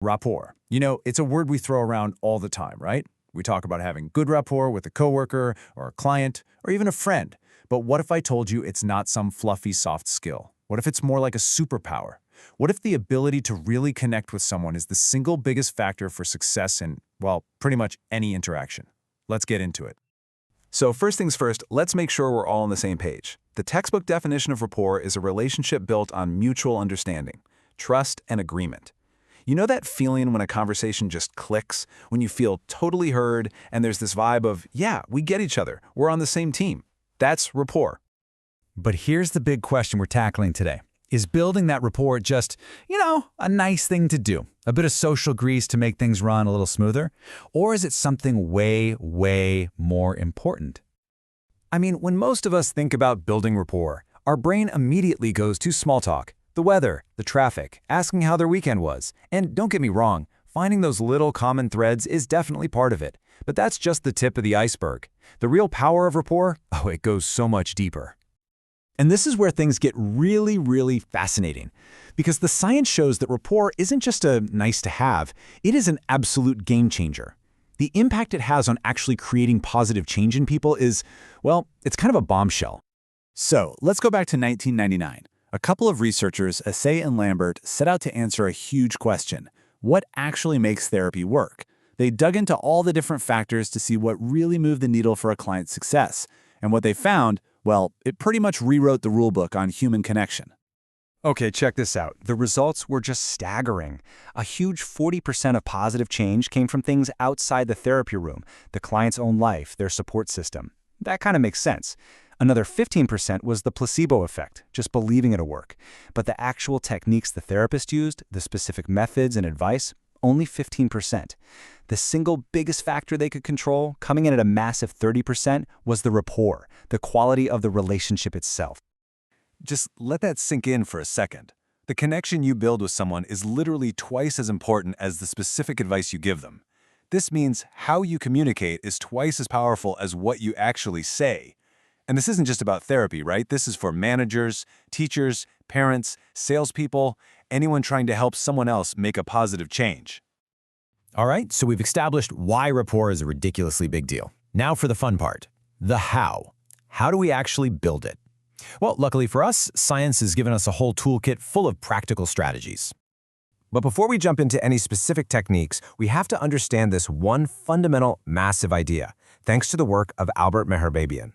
Rapport. It's a word we throw around all the time, right? We talk about having good rapport with a coworker or a client or even a friend. But what if I told you it's not some fluffy soft skill? What if it's more like a superpower? What if the ability to really connect with someone is the single biggest factor for success in, well, pretty much any interaction? Let's get into it. So first things first, let's make sure we're all on the same page. The textbook definition of rapport is a relationship built on mutual understanding, trust, and agreement. You know that feeling when a conversation just clicks, when you feel totally heard, and there's this vibe of, yeah, we get each other, we're on the same team. That's rapport. But here's the big question we're tackling today. Is building that rapport just, a nice thing to do? A bit of social grease to make things run a little smoother? Or is it something way, way more important? When most of us think about building rapport, our brain immediately goes to small talk, the weather, the traffic, asking how their weekend was. And don't get me wrong, finding those little common threads is definitely part of it. But that's just the tip of the iceberg. The real power of rapport, it goes so much deeper. And this is where things get really, really fascinating. Because the science shows that rapport isn't just a nice to have, it is an absolute game changer. The impact it has on actually creating positive change in people is, well, it's kind of a bombshell. So let's go back to 1999. A couple of researchers, Assay and Lambert, set out to answer a huge question. What actually makes therapy work? They dug into all the different factors to see what really moved the needle for a client's success. And what they found, well, it pretty much rewrote the rulebook on human connection. Okay, check this out. The results were just staggering. A huge 40% of positive change came from things outside the therapy room, the client's own life, their support system. That kind of makes sense. Another 15% was the placebo effect, just believing it'll work. But the actual techniques the therapist used, the specific methods and advice, only 15%. The single biggest factor they could control, coming in at a massive 30%, was the rapport, the quality of the relationship itself. Just let that sink in for a second. The connection you build with someone is literally twice as important as the specific advice you give them. This means how you communicate is twice as powerful as what you actually say. And this isn't just about therapy, right? This is for managers, teachers, parents, salespeople, anyone trying to help someone else make a positive change. All right, so we've established why rapport is a ridiculously big deal. Now for the fun part, the how. How do we actually build it? Well, luckily for us, science has given us a whole toolkit full of practical strategies. But before we jump into any specific techniques, we have to understand this one fundamental, massive idea, thanks to the work of Albert Meherbabian.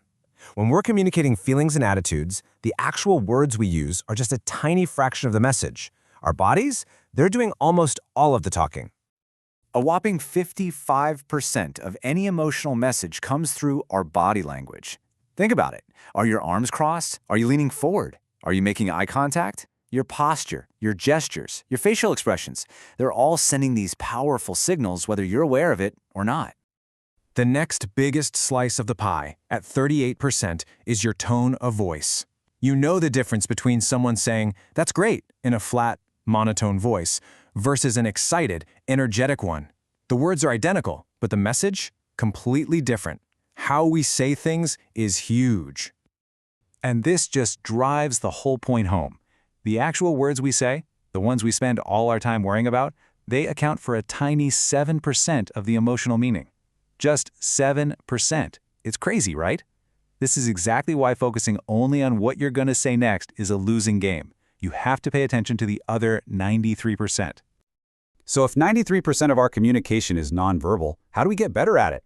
When we're communicating feelings and attitudes, the actual words we use are just a tiny fraction of the message. Our bodies, they're doing almost all of the talking. A whopping 55% of any emotional message comes through our body language. Think about it. Are your arms crossed? Are you leaning forward? Are you making eye contact? Your posture, your gestures, your facial expressions, they're all sending these powerful signals whether you're aware of it or not. The next biggest slice of the pie, at 38%, is your tone of voice. You know the difference between someone saying, "That's great," in a flat, monotone voice, versus an excited, energetic one. The words are identical, but the message, completely different. How we say things is huge. And this just drives the whole point home. The actual words we say, the ones we spend all our time worrying about, they account for a tiny 7% of the emotional meaning. Just 7%. It's crazy, right? This is exactly why focusing only on what you're going to say next is a losing game. You have to pay attention to the other 93%. So if 93% of our communication is nonverbal, how do we get better at it?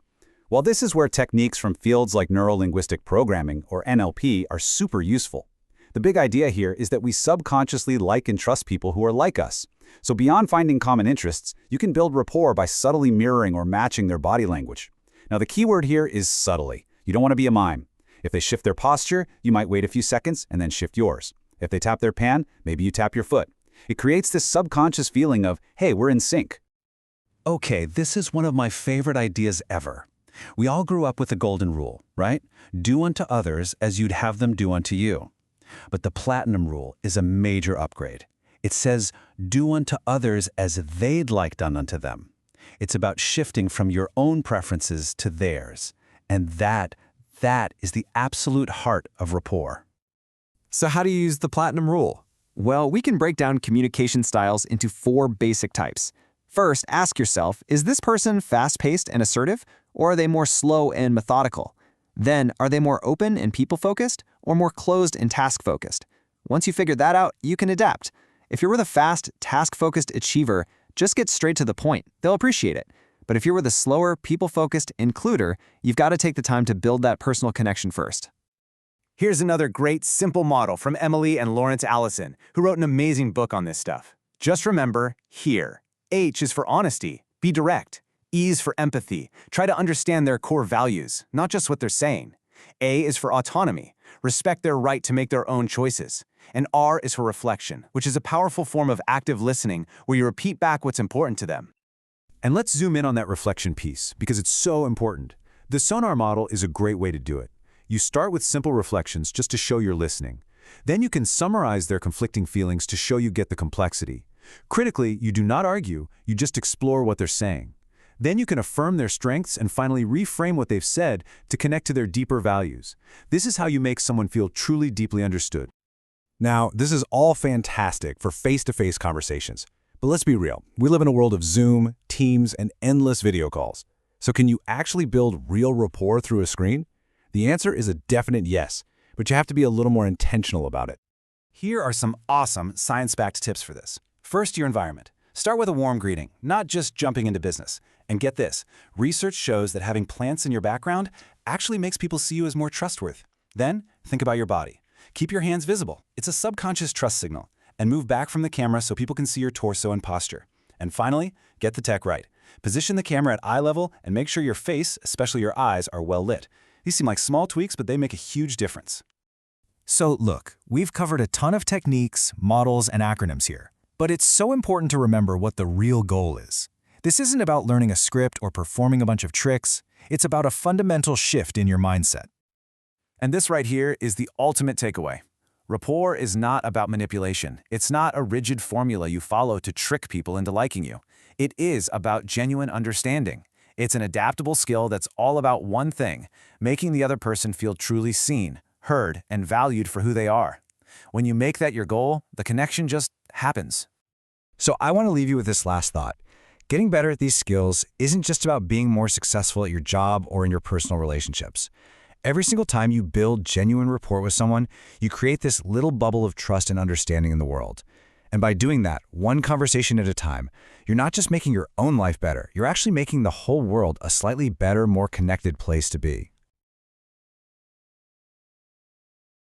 Well, this is where techniques from fields like neuro-linguistic programming, or NLP, are super useful. The big idea here is that we subconsciously like and trust people who are like us. So beyond finding common interests, you can build rapport by subtly mirroring or matching their body language. Now, the key word here is subtly. You don't want to be a mime. If they shift their posture, you might wait a few seconds and then shift yours. If they tap their pan, maybe you tap your foot. It creates this subconscious feeling of, hey, we're in sync. Okay, this is one of my favorite ideas ever. We all grew up with the golden rule, right? Do unto others as you'd have them do unto you. But the platinum rule is a major upgrade. It says, do unto others as they'd like done unto them. It's about shifting from your own preferences to theirs. And that is the absolute heart of rapport. So how do you use the platinum rule? Well, we can break down communication styles into 4 basic types: First, ask yourself, is this person fast-paced and assertive, or are they more slow and methodical? Then, are they more open and people-focused, or more closed and task-focused? Once you figure that out, you can adapt. If you're with a fast, task-focused achiever, just get straight to the point. They'll appreciate it. But if you're with a slower, people-focused includer, you've got to take the time to build that personal connection first. Here's another great, simple model from Emily and Lawrence Allison, who wrote an amazing book on this stuff. Just remember, here. H is for honesty. Be direct. E is for empathy. Try to understand their core values, not just what they're saying. A is for autonomy. Respect their right to make their own choices. And R is for reflection, which is a powerful form of active listening where you repeat back what's important to them. And let's zoom in on that reflection piece, because it's so important. The SONAR model is a great way to do it. You start with simple reflections just to show you're listening. Then you can summarize their conflicting feelings to show you get the complexity. Critically, you do not argue, you just explore what they're saying. Then you can affirm their strengths and finally reframe what they've said to connect to their deeper values. This is how you make someone feel truly deeply understood. Now, this is all fantastic for face-to-face conversations. But let's be real, we live in a world of Zoom, Teams, and endless video calls. So can you actually build real rapport through a screen? The answer is a definite yes, but you have to be a little more intentional about it. Here are some awesome science-backed tips for this. First, your environment. Start with a warm greeting, not just jumping into business. And get this, research shows that having plants in your background actually makes people see you as more trustworthy. Then, think about your body. Keep your hands visible. It's a subconscious trust signal. And move back from the camera so people can see your torso and posture. And finally, get the tech right. Position the camera at eye level and make sure your face, especially your eyes, are well lit. These seem like small tweaks, but they make a huge difference. So look, we've covered a ton of techniques, models, and acronyms here. But it's so important to remember what the real goal is. This isn't about learning a script or performing a bunch of tricks. It's about a fundamental shift in your mindset. And this right here is the ultimate takeaway. Rapport is not about manipulation. It's not a rigid formula you follow to trick people into liking you. It is about genuine understanding. It's an adaptable skill that's all about one thing, making the other person feel truly seen, heard, and valued for who they are. When you make that your goal, the connection just happens. So I want to leave you with this last thought. Getting better at these skills isn't just about being more successful at your job or in your personal relationships. Every single time you build genuine rapport with someone, you create this little bubble of trust and understanding in the world. And by doing that, one conversation at a time, you're not just making your own life better, you're actually making the whole world a slightly better, more connected place to be.